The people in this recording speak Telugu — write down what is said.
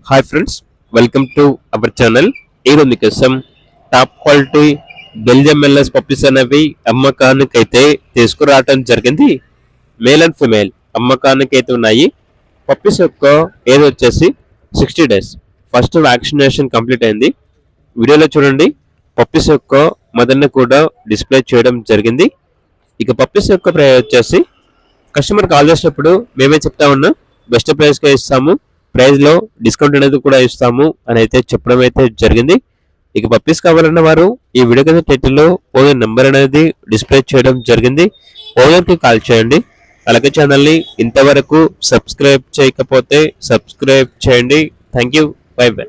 Hi friends, welcome to our channel. ఈరోజు మీకోసం టాప్ క్వాలిటీ బెల్జియం మెల్లస్ పప్పీస్ అనేవి అమ్మకానికి అయితే తీసుకురావడం జరిగింది. మేల్ అండ్ ఫిమేల్ అమ్మకానికి అయితే ఉన్నాయి. పప్పీస్ యొక్క ఏజ్ వచ్చేసి 60 days. ఫస్ట్ వ్యాక్సినేషన్ కంప్లీట్ అయింది. వీడియోలో చూడండి, పప్పీస్ యొక్క మదర్ని కూడా డిస్ప్లే చేయడం జరిగింది. ఇక పప్పీస్ యొక్క ప్రైస్ వచ్చేసి కస్టమర్ కాల్ చేసినప్పుడు మేమే చెప్తా ఉన్నాం, బెస్ట్ ప్రైస్గా ఇస్తాము, ప్రైస్లో డిస్కౌంట్ అనేది కూడా ఇస్తాము అని అయితే చెప్పడం అయితే జరిగింది. ఇక పప్పీస్ కావాలన్న వారు ఈ వీడియో కింద టైటిల్లో ఓనర్ నెంబర్ అనేది డిస్ప్లే చేయడం జరిగింది. ఓనర్కి కాల్ చేయండి. అలాగే ఛానల్ని ఇంతవరకు సబ్స్క్రైబ్ చేయకపోతే సబ్స్క్రైబ్ చేయండి. Thank you. By by.